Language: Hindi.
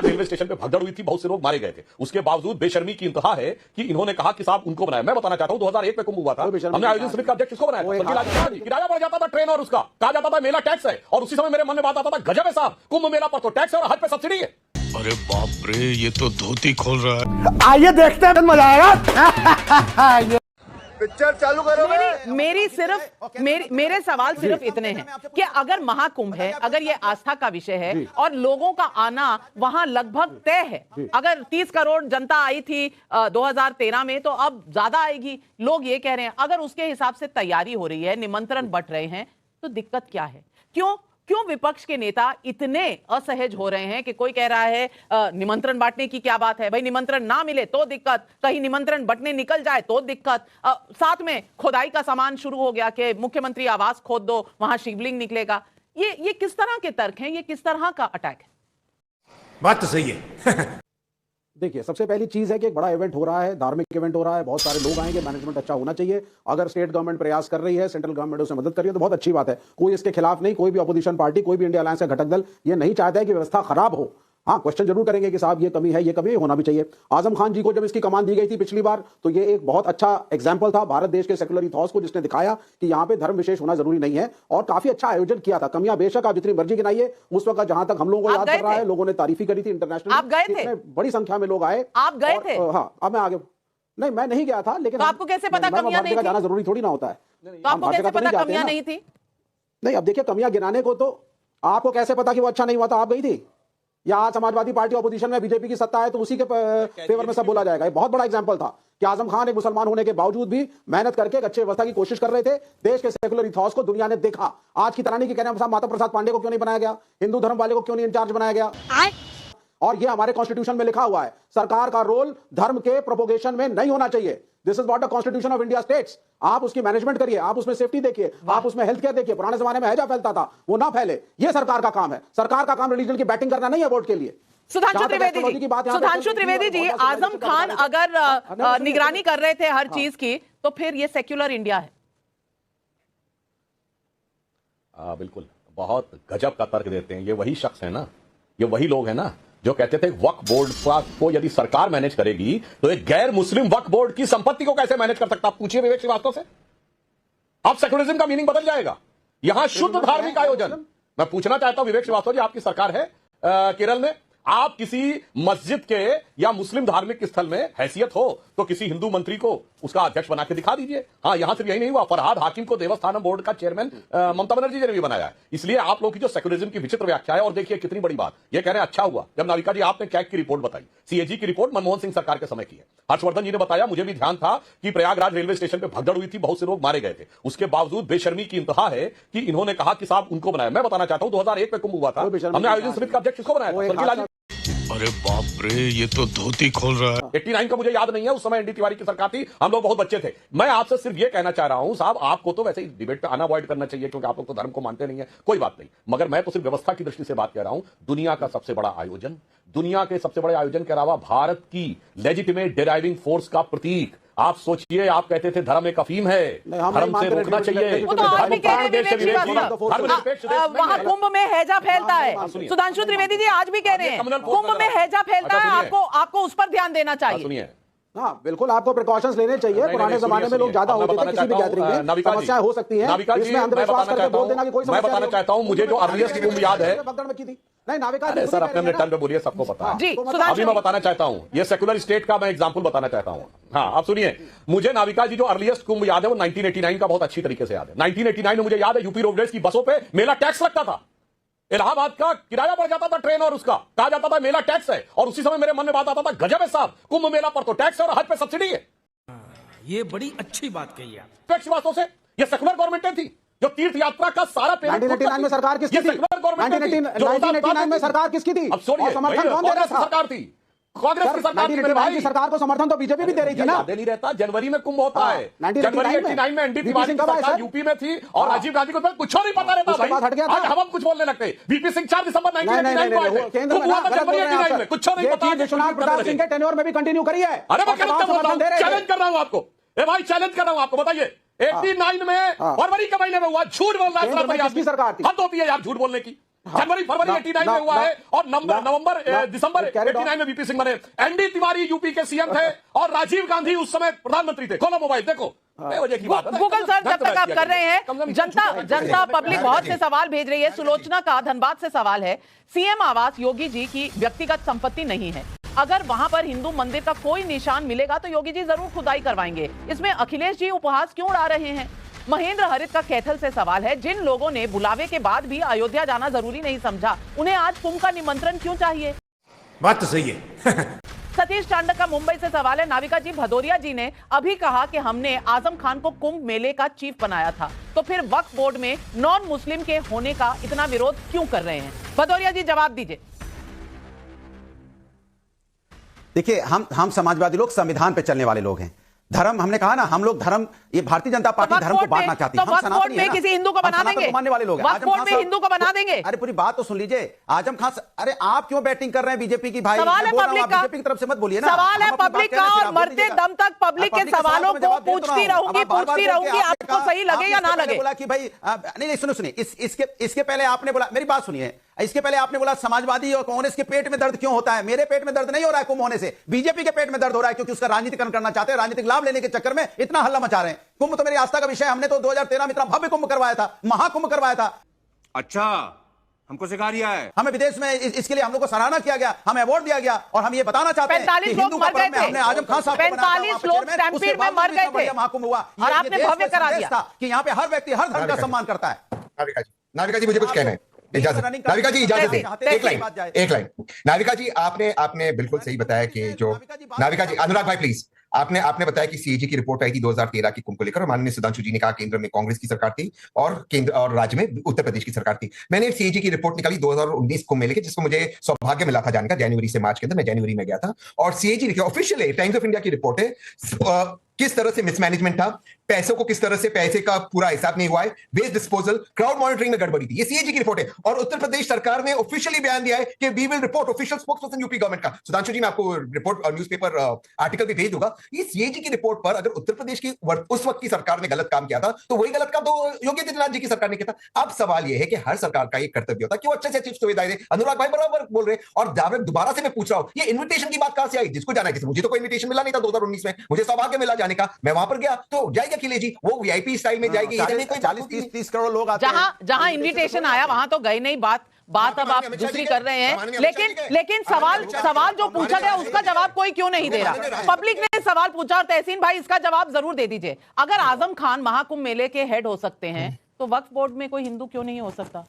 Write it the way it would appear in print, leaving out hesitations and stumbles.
रेलवे स्टेशन पे भगदड़ हुई थी, बहुत से लोग मारे गए थे। उसके बावजूद बेशर्मी की इंतहा है कि इन्होंने कहा कि साहब उनको बनाया। मैं बताना चाहता हूं 2001 में कुंभ हुआ था, हमने आयोजन समिति का अध्यक्ष किसको बनाया था? किराया बढ़ जाता था ट्रेन और उसका कहा जाता था मेला टैक्स है, और उसी समय मेरे मन में बात आता था गजब है साहब, कुंभ मेला पर तो टैक्स है और हज पे सब्सिडी है। अरे बाप रे, ये तो धोती खोल रहा है। आइए देखते हैं, मजा आएगा। पिक्चर चालू करो। मेरे सवाल सिर्फ इतने हैं कि अगर महाकुंभ है, अगर ये आस्था का विषय है और लोगों का आना वहां लगभग तय है, अगर 30 करोड़ जनता आई थी 2013 में, तो अब ज्यादा आएगी, लोग ये कह रहे हैं। अगर उसके हिसाब से तैयारी हो रही है, निमंत्रण बंट रहे हैं, तो दिक्कत क्या है? क्यों विपक्ष के नेता इतने असहज हो रहे हैं कि कोई कह रहा है निमंत्रण बांटने की क्या बात है भाई, निमंत्रण ना मिले तो दिक्कत, कहीं निमंत्रण बंटने निकल जाए तो दिक्कत, साथ में खुदाई का सामान शुरू हो गया कि मुख्यमंत्री आवास खोद दो, वहां शिवलिंग निकलेगा। ये किस तरह के तर्क हैं? ये किस तरह का अटैक है? बात तो सही है। देखिए, सबसे पहली चीज है कि एक बड़ा इवेंट हो रहा है, धार्मिक इवेंट हो रहा है, बहुत सारे लोग आएंगे, मैनेजमेंट अच्छा होना चाहिए। अगर स्टेट गवर्नमेंट प्रयास कर रही है, सेंट्रल गवर्नमेंट उसे मदद कर रही है, तो बहुत अच्छी बात है। कोई इसके खिलाफ नहीं, कोई भी अपोजिशन पार्टी, कोई भी इंडिया अलायंस का घटक दल ये नहीं चाहता है कि व्यवस्था खराब हो। हाँ, क्वेश्चन जरूर करेंगे कि साहब ये कमी है, ये कमी होना भी चाहिए। आजम खान जी को जब इसकी कमान दी गई थी पिछली बार, तो ये एक बहुत अच्छा एग्जाम्पल था भारत देश के सेकुलर इथॉस को, जिसने दिखाया कि यहाँ पे धर्म विशेष होना जरूरी नहीं है, और काफी अच्छा आयोजन किया था। कमियां बेशक आप जितनी मर्जी गिनाइए, उस वक्त जहां तक हम लोगों को याद कर रहा है, लोगों ने तारीफी करी थी इंटरनेशनल। आप गए थे? बड़ी संख्या में लोग आए। आप गए थे? हाँ, अब मैं आगे नहीं, मैं नहीं गया था, लेकिन तो आपको कैसे पता कमियां नहीं थी? जाना जरूरी थोड़ी ना होता है। तो आपको कैसे पता कमियां नहीं थी? नहीं, अब देखिए, कमियां गिनाने को तो आपको कैसे पता कि वो अच्छा नहीं हुआ था? आप गई थी? या आज समाजवादी पार्टी ऑपोजिशन में, बीजेपी की सत्ता है, तो उसी के फेवर में सब बोला जाएगा? ये बहुत बड़ा एग्जांपल था कि आजम खान एक मुसलमान होने के बावजूद भी मेहनत करके एक अच्छी व्यवस्था की कोशिश कर रहे थे। देश के सेकुलर इथॉस को दुनिया ने देखा। आज की तरह नहीं कि कहने साहब माता प्रसाद पांडे को क्यों नहीं बनाया गया, हिंदू धर्म वाले को क्यों नहीं इंचार्ज बनाया गया। और ये हमारे कॉन्स्टिट्यूशन में लिखा हुआ है, सरकार का रोल धर्म के प्रोपोगेशन में नहीं होना चाहिए। This is what the constitution of India states. आप उसकी मैनेजमेंट करिए, आप उसमें सेफ्टी देखिए, आप उसमें हेल्थ केयर देखिए। पुराने जमाने में हैजा फैलता था, वो ना फैले। ये सरकार का काम है। सरकार का काम रिलीजन की बैटिंग करना नहीं है वोट के लिए। सुधांशु त्रिवेदी जी, आजम खान अगर निगरानी कर रहे थे हर चीज की, तो फिर ये सेक्युलर इंडिया है? बिल्कुल, बहुत गजब का तर्क देते हैं। ये वही शख्स है ना, ये वही लोग हैं ना जो कहते थे वक्फ बोर्ड को यदि सरकार मैनेज करेगी तो एक गैर मुस्लिम वक्फ बोर्ड की संपत्ति को कैसे मैनेज कर सकता? आप पूछिए विवेक श्रीवास्तव से। अब सेकुलरिज्म का मीनिंग बदल जाएगा। यहां शुद्ध धार्मिक आयोजन। मैं पूछना चाहता हूं विवेक श्रीवास्तव जी, आपकी सरकार है केरल में, आप किसी मस्जिद के या मुस्लिम धार्मिक स्थल में हैसियत हो तो किसी हिंदू मंत्री को उसका अध्यक्ष बना के दिखा दीजिए। हाँ, यहां सिर्फ यही नहीं हुआ, फरहाद हाकिम को देवस्थानम बोर्ड का चेयरमैन ममता बनर्जी जी ने भी बनाया है। इसलिए आप लोग की जो सेकुलरिज्म की विचित्र व्याख्या है, और देखिए कितनी बड़ी बात, ये कह रहे हैं अच्छा हुआ जब नाविका जी आपने कैग की रिपोर्ट बताई। सीएजी की रिपोर्ट मनमोहन सिंह सरकार के समय की है। हर्षवर्धन जी ने बताया, मुझे भी ध्यान था कि प्रयागराज रेलवे स्टेशन पे भगदड़ हुई थी, बहुत से लोग मारे गए थे। उसके बावजूद बेशर्मी की इंतहा है कि इन्होंने कहा कि साहब उनको बनाया। मैं बताना चाहता हूं 2001 में कुंभ हुआ था, हमने आयोजन समिति का अध्यक्ष किसको बनाया था? अरे बाप रे, ये तो धोती खोल रहा है। 89 का मुझे याद नहीं है, उस समय एनडी तिवारी की सरकार थी, हम लोग बहुत बच्चे थे। मैं आपसे सिर्फ ये कहना चाह रहा हूं साहब, आपको तो वैसे ही डिबेट पे आना अवॉइड करना चाहिए, क्योंकि आप लोग तो धर्म को मानते नहीं है, कोई बात नहीं। मगर मैं तो सिर्फ व्यवस्था की दृष्टि से बात कर रहा हूं। दुनिया का सबसे बड़ा आयोजन, दुनिया के सबसे बड़े आयोजन के अलावा भारत की लेजिटिमेट डिराइविंग फोर्स का प्रतीक। आप सोचिए, आप कहते थे धर्म एक अफीम है, धर्म से रोकना चाहिए। वहां कुंभ में हैजा फैलता है। सुधांशु त्रिवेदी जी आज भी कह रहे हैं कुंभ में हैजा फैलता है, आपको उस पर ध्यान देना चाहिए। सुनिए, हाँ बिल्कुल, आपको प्रिकॉशंस लेने चाहिए। पुराने जमाने में लोग ज्यादा होते थे, किसी भी गैदरिंग में समस्याएं हो सकती हैं। इसमें अंधविश्वास करके बोल देना कि कोई समस्या नहीं। मैं बताना चाहता हूं, मुझे जो अर्लीस्ट कुंभ याद है, नहीं नाविका सर अपने टर्न पे बोलिए, सबको पता है। अभी मैं बताना चाहता हूं, ये सेकुलर स्टेट का मैं एग्जांपल बताना चाहता हूं। हाँ, आप सुनिए, मुझे नाविका जी जो अर्लीस्ट कुंभ याद है वो 1989 का बहुत अच्छी तरीके से याद है। 1989 में मुझे याद है यूपी रोडवेज की बसों पे मेला टैक्स लगता था। इलाहाबाद का किराया बढ़ जाता था ट्रेन और उसका कहा जाता था मेला टैक्स है, और उसी समय मेरे मन में बात आता था गजब है साहब, कुंभ मेला पर तो टैक्स है और हज पे सब्सिडी है। ये बड़ी अच्छी बात कही आप। विवेक श्रीवास्तव से, ये सेकुलर गवर्नमेंट थी जो तीर्थ यात्रा का सारा पेमेंट 1989 में सरकार किसकी थी? 1989 में सरकार किसकी थी? अब सोनिए, समर्थन कौन दे रहा था? सरकार थी, कांग्रेस की सरकार थी मेरे भाई। सरकार को समर्थन तो बीजेपी भी दे रही थी ना। याद नहीं रहता, जनवरी में कुंभ होता है। जनवरी 89 में एनडी तिवारी की सरकार यूपी में थी और राजीव गांधी को कुछ नहीं पता रहता भाई। आज हम कुछ बोलने लगते। वीपी सिंह 4 दिसंबर 1989 को आए थे, कुंभ हुआ था जनवरी 89 में, कुछ नहीं पता। विश्वनाथ प्रताप सिंह के टेन्योर में भी कंटिन्यू करी है। अरे मैं चैलेंज कर रहा हूं आपको, ए भाई चैलेंज कर रहा हूं आपको, बताइए 89 में फरवरी के महीने में हुआ, झूठ बोल रहा है। किसकी सरकार थी? हद होती है यार झूठ बोलने की। जनवरी फरवरी 89 में हुआ है और नवंबर दिसंबर 89 में वीपी सिंह बने। एनडी तिवारी यूपी के सीएम थे और राजीव गांधी उस समय प्रधानमंत्री थे। खोलो मोबाइल देखो, बेवजह की बात है। गूगल सर जब तक आप कर रहे हैं, जनता पब्लिक बहुत से सवाल भेज रही है। सुलोचना का धनबाद से सवाल है, सीएम आवास योगी जी की व्यक्तिगत संपत्ति नहीं है, अगर वहां पर हिंदू मंदिर का कोई निशान मिलेगा तो योगी जी जरूर खुदाई करवाएंगे, इसमें अखिलेश जी उपहास क्यों उड़ा रहे हैं? महेंद्र हरित का कैथल से सवाल है, जिन लोगों ने बुलावे के बाद भी अयोध्या जाना जरूरी नहीं समझा, उन्हें आज कुंभ का निमंत्रण क्यों चाहिए? बात तो सही है। सतीश चांडक का मुंबई से सवाल है, नाविका जी भदौरिया जी ने अभी कहा कि हमने आजम खान को कुंभ मेले का चीफ बनाया था, तो फिर वक्फ बोर्ड में नॉन मुस्लिम के होने का इतना विरोध क्यों कर रहे हैं? भदौरिया जी जवाब दीजिए। देखिए, हम समाजवादी लोग संविधान पे चलने वाले लोग हैं। धर्म, हमने कहा ना, हम लोग धर्म, ये भारतीय जनता पार्टी धर्म को बांटना चाहती है। तो वक्फ बोर्ड में किसी हिंदू को बना देंगे, मानने वाले लोग, वक्फ बोर्ड में हिंदू को बना देंगे। अरे पूरी बात तो सुन लीजिए। आजम खान, अरे आप क्यों बैटिंग कर रहे हैं बीजेपी की? भाई सवाल है पब्लिक का, बीजेपी की तरफ से मत बोलिए ना। सवाल है पब्लिक का, और मरते दम तक पब्लिक के सवालों को पूछती रहूंगी, आपको सही लगे या ना लगे। बोला कि भाई नहीं, सुनिए, इसके पहले आपने बोला, मेरी बात सुनिए, इसके पहले आपने बोला समाजवादी और कांग्रेस के पेट में दर्द क्यों होता है? मेरे पेट में दर्द नहीं हो रहा है कुंभ होने से, बीजेपी के पेट में दर्द हो रहा है, क्योंकि उसका राजनीतिकरण करना चाहते हैं, राजनीतिक लाभ लेने के चक्कर में इतना हल्ला मचा रहे हैं। कुंभ तो मेरी आस्था का विषय है, हमने तो 2013 में इतना भव्य कुंभ करवाया था, महाकुंभ करवाया था। अच्छा, हमको सिखा रिया है। हमें विदेश में इसके लिए हम लोग को सराहना किया गया, हमें अवार्ड दिया गया, और हम ये बताना चाहते हैं 45 लोग मर गए थे, हमने आजम खान साहब 45 लोग स्टैम्पीड में मर गए थे, महाकुंभ हुआ और आपने भव्य करा दिया कि यहाँ पे हर व्यक्ति हर धर्म का सम्मान करता है। नाविका जी मुझे कुछ कहना है, नाविका जी इजाजत दें, एक लाइन। नाविका जी आपने बिल्कुल सही बताया कि जो नाविका जी, अनुराग भाई प्लीज, आपने बताया कि सीएजी की रिपोर्ट आई थी 2013 की कुंभ को लेकर, और माननीय सुधांशु जी ने कहा केंद्र में कांग्रेस की सरकार थी और केंद्र और राज्य में उत्तर प्रदेश की सरकार थी। मैंने सीएजी की रिपोर्ट निकाली 2019 कुंभ मेले की, जिसको मुझे सौभाग्य मिला था जाने का, जनवरी से मार्च के अंदर। मैं जनवरी में गया था, और सीएजी लिखा ऑफिशियल टाइम्स ऑफ इंडिया की रिपोर्ट है, किस तरह से मिसमैनेजमेंट था, पैसों को किस तरह से, पैसे का पूरा हिसाब नहीं हुआ है, वेस्ट डिस्पोजल, क्राउड मॉनिटरिंग में गड़बड़ी थी। ये सीएजी की रिपोर्ट है, और उत्तर प्रदेश सरकार ने ऑफिशियली बयान दिया है कि we will report, official spokesperson UP government का। सुधांशु जी, मैं आपको रिपोर्ट और न्यूज़पेपर आर्टिकल भी भेज दूंगा। ये सीएजी की रिपोर्ट पर अगर उत्तर प्रदेश की उस वक्त की सरकार ने गलत काम किया था, तो वही गलत काम तो योगी आदित्यनाथ जी की सरकार ने किया था। अब सवाल यह है कि हर सरकार का एक कर्तव्य होता है कि वो अच्छे से अच्छी सुविधाएं दे। अनुराग भाई बराबर बोल रहे हैं, और दोबारा से मैं पूछ रहा हूं, ये इन्विटेशन की बात कहां से आई? जिसको जाना है, मुझे तो कोई इन्विटेशन मिला नहीं था 2019 में, मुझे सौभाग्य मिला जाने का, मैं वहां पर गया, तो जाएगा अखिलेश जी, वो वीआईपी स्टाइल में जाएगी। 40-30 करोड़ लोग आते हैं, जहां इन्विटेशन आया वहां तो गए नहीं। बात अब आप दूसरी कर रहे हैं, लेकिन सवाल जो पूछा गया उसका जवाब कोई क्यों नहीं दे रहा? पब्लिक ने सवाल पूछा, और तहसीन भाई इसका जवाब जरूर दे दीजिए। अगर आजम खान महाकुंभ मेले के हेड हो सकते हैं, तो वक्फ बोर्ड में कोई हिंदू क्यों नहीं हो सकता?